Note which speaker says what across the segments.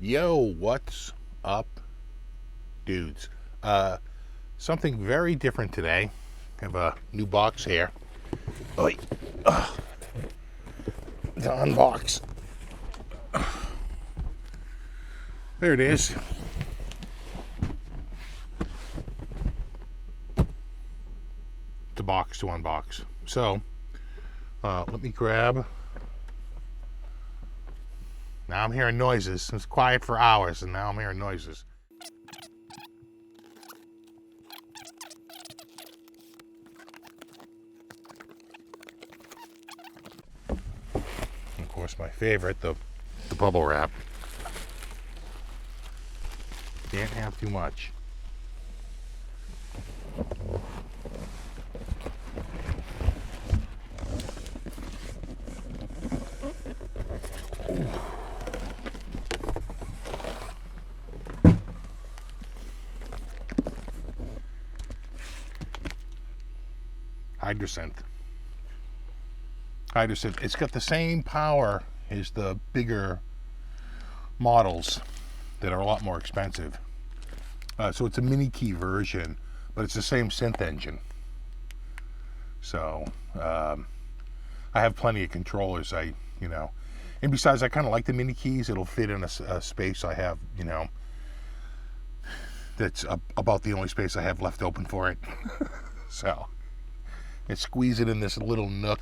Speaker 1: Yo, what's up, dudes? Something very different today. I have a new box here. Oi. To unbox. There it is. The box to unbox. So, let me grab. Now I'm hearing noises. It was quiet for hours, and now I'm hearing noises. Of course, my favorite, the bubble wrap. Can't have too much. Hydrasynth. It's got the same power as the bigger models that are a lot more expensive. So it's a mini key version, but it's the same synth engine. So I have plenty of controllers. And besides, I kind of like the mini keys. It'll fit in a space I have. That's about the only space I have left open for it. So and squeeze it in this little nook.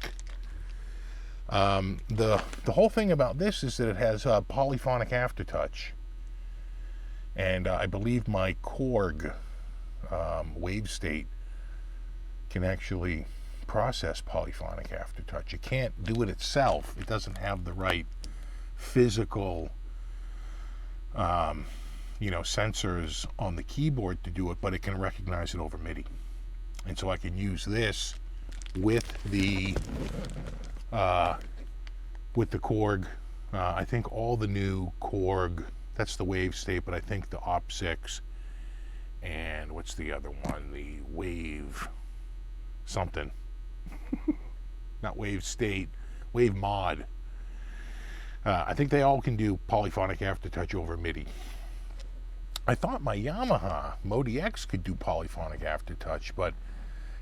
Speaker 1: The whole thing about this is that it has a polyphonic aftertouch, and I believe my Korg wave state can actually process polyphonic aftertouch. It can't do it itself. It doesn't have the right physical sensors on the keyboard to do it, but it can recognize it over MIDI. And so I can use this with the Korg. I think all the new Korg, that's the wave state, but I think the Op6 and what's the other one? The wave something. Not wave state, wave mod. I think they all can do polyphonic aftertouch over MIDI. I thought my Yamaha Modi X could do polyphonic aftertouch, but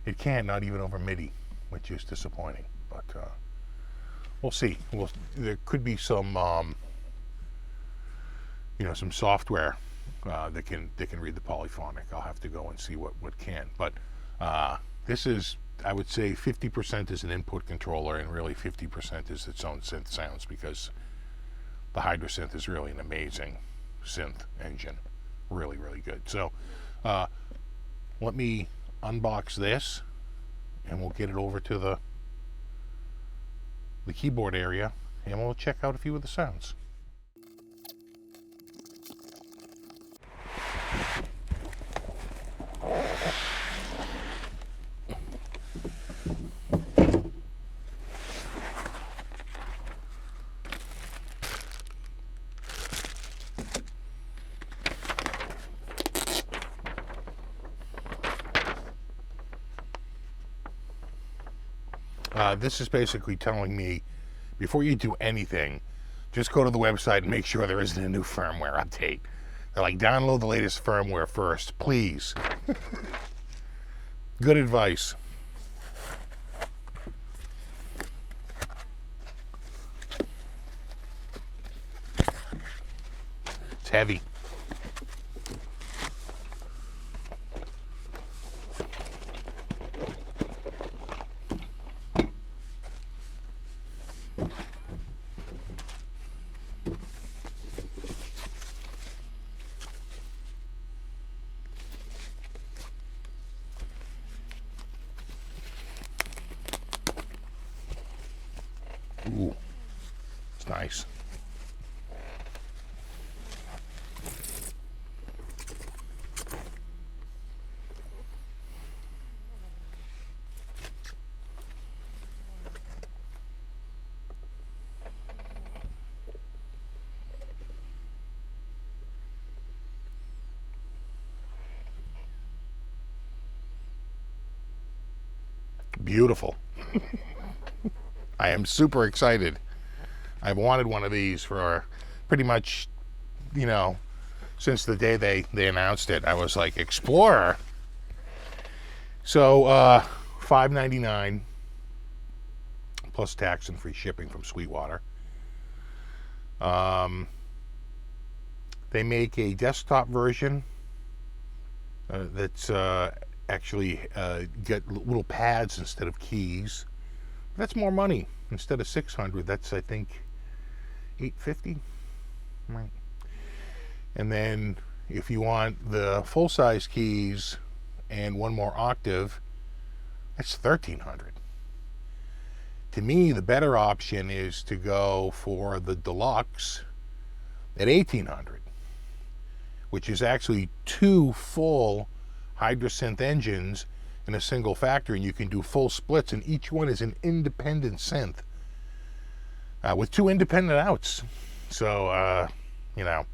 Speaker 1: it can't, not even over MIDI, which is disappointing. But we'll see. There could be some, some software that can read the polyphonic. I'll have to go and see what can. But this is, I would say, 50% is an input controller, and really 50% is its own synth sounds, because the Hydrasynth is really an amazing synth engine. Really, really good. So let me unbox this, and we'll get it over to the keyboard area, and we'll check out a few of the sounds. This is basically telling me, before you do anything, just go to the website and make sure there isn't a new firmware update. They're like, download the latest firmware first, please. Good advice. It's heavy. Ooh, it's nice. Beautiful. I am super excited. I've wanted one of these for pretty much you know, since the day they announced it. I was like, Explorer. So $5.99 plus tax and free shipping from Sweetwater. They make a desktop version that's actually get little pads instead of keys. That's more money. Instead of $600, that's, I think, $850. Right. And then if you want the full-size keys and one more octave, that's $1,300. To me, the better option is to go for the deluxe at $1,800, which is actually 2 full Hydrasynth engines in a single factory, and you can do full splits, and each one is an independent synth with 2 independent outs. So, you know,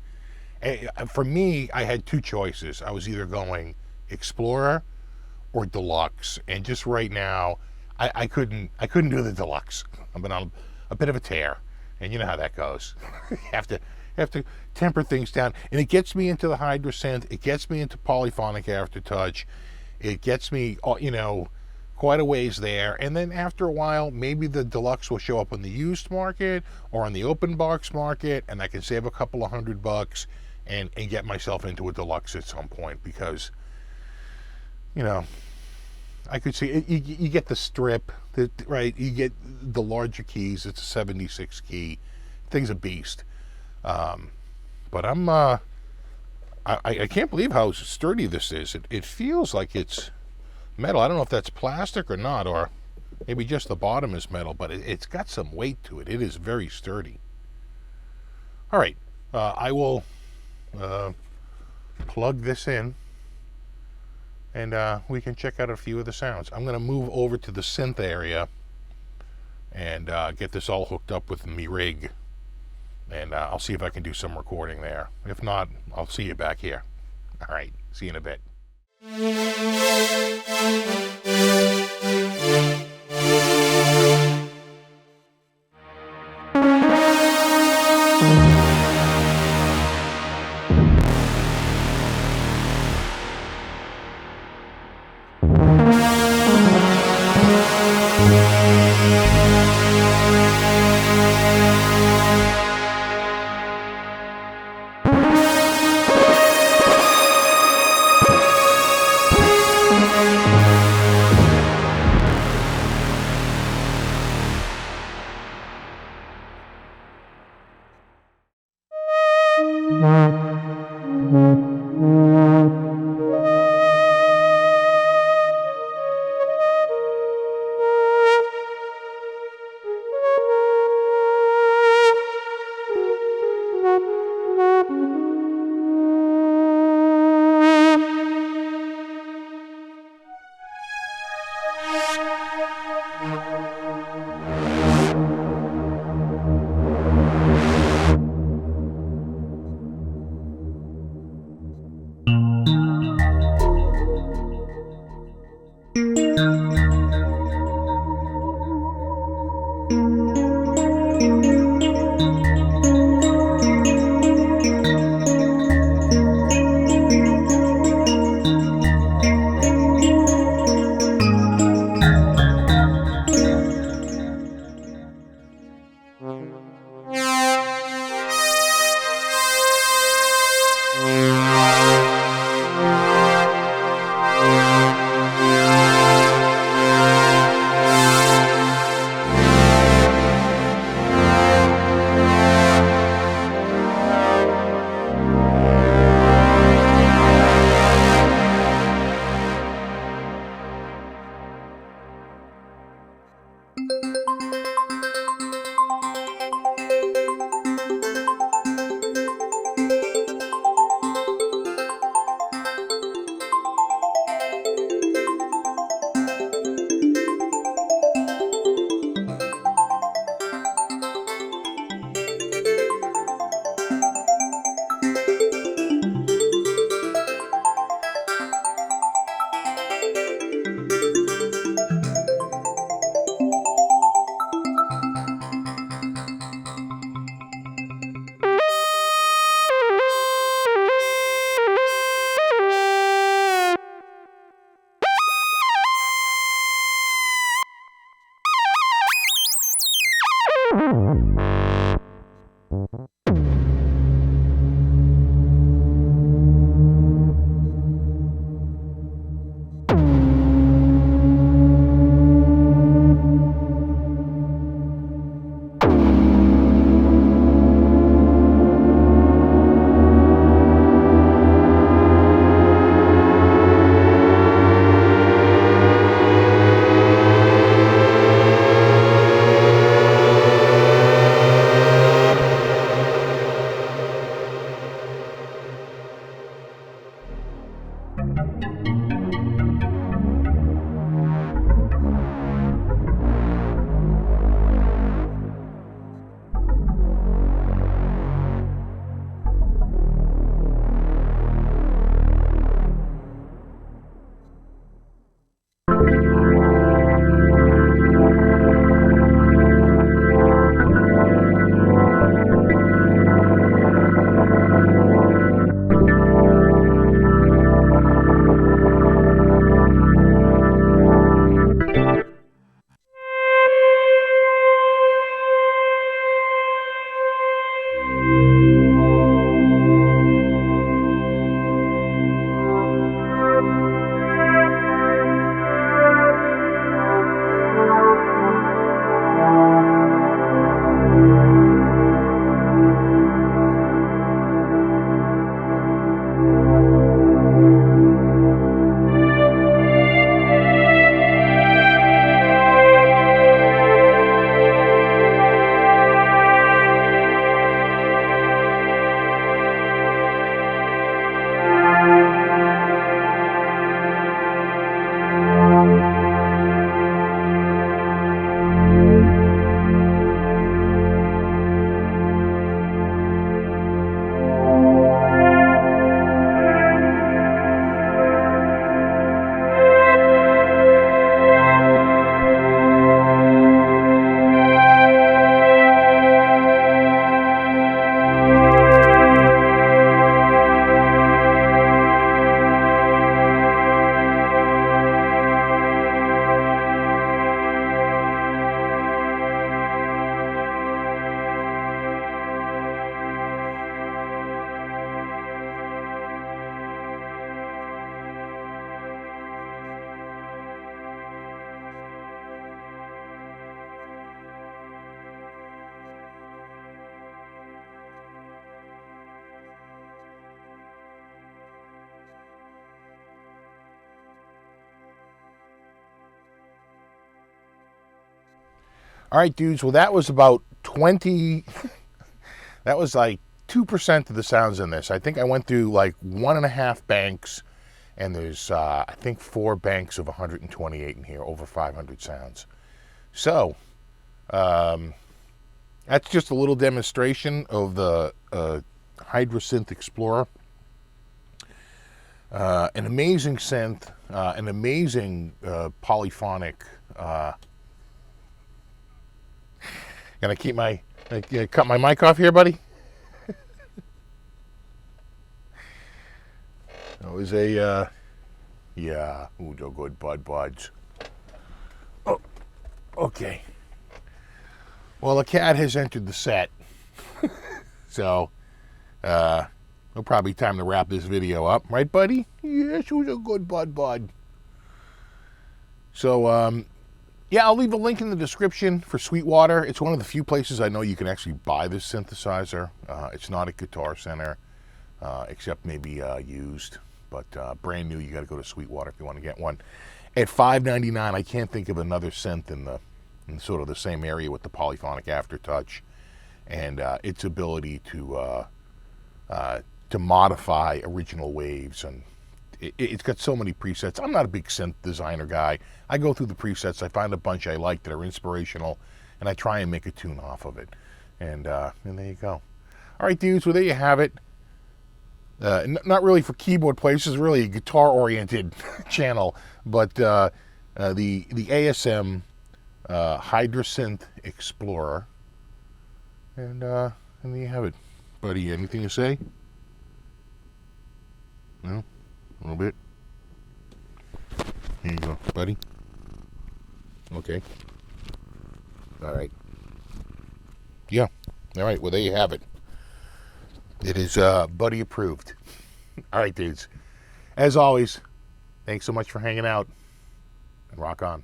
Speaker 1: for me, I had 2 choices. I was either going Explorer or Deluxe, and just right now, I couldn't do the Deluxe. I've been on a bit of a tear, and you know how that goes. You have to temper things down, and it gets me into the Hydrasynth. It gets me into polyphonic aftertouch. It gets me, you know, quite a ways there. And then after a while, maybe the Deluxe will show up on the used market or on the open box market, and I can save a couple of $100 and get myself into a Deluxe at some point, because, you know, I could see it, you get the strip, right? You get the larger keys. It's a 76 key. Thing's a beast. But I can't believe how sturdy this is. It feels like it's metal. I don't know if that's plastic or not, or maybe just the bottom is metal, but it's got some weight to it. It is very sturdy. All right, I will plug this in, and we can check out a few of the sounds. I'm going to move over to the synth area and get this all hooked up with me rig. And I'll see if I can do some recording there. If not, I'll see you back here. All right, see you in a bit. All right, dudes. Well, that was about 20. That was like 2% of the sounds in this. I think I went through like 1.5 banks, and there's, I think, 4 banks of 128 in here, over 500 sounds. So, that's just a little demonstration of the Hydrasynth Explorer. An amazing synth, an amazing polyphonic. Gonna keep my cut my mic off here, buddy. That was a yeah. Ooh, no good buds. Oh, okay. Well, a cat has entered the set, so it'll probably be time to wrap this video up, right, buddy? Yes, who's a good bud. So, yeah, I'll leave a link in the description for Sweetwater. It's one of the few places I know you can actually buy this synthesizer. It's not at Guitar Center, except maybe used. But brand new, you got to go to Sweetwater if you want to get one. At $5.99, I can't think of another synth in sort of the same area with the polyphonic aftertouch and its ability to modify original waves, and it's got so many presets. I'm not a big synth designer guy. I go through the presets, I find a bunch I like that are inspirational, and I try and make a tune off of it. And there you go. All right, dudes, well, there you have it. Not really for keyboard players. This is really a guitar-oriented channel, but the ASM Hydrasynth Explorer. And there you have it. Buddy, anything to say? No? A little bit? Here you go, buddy. Okay. All right. Yeah. All right, well, there you have it. It is buddy approved. All right, dudes. As always, thanks so much for hanging out. And rock on.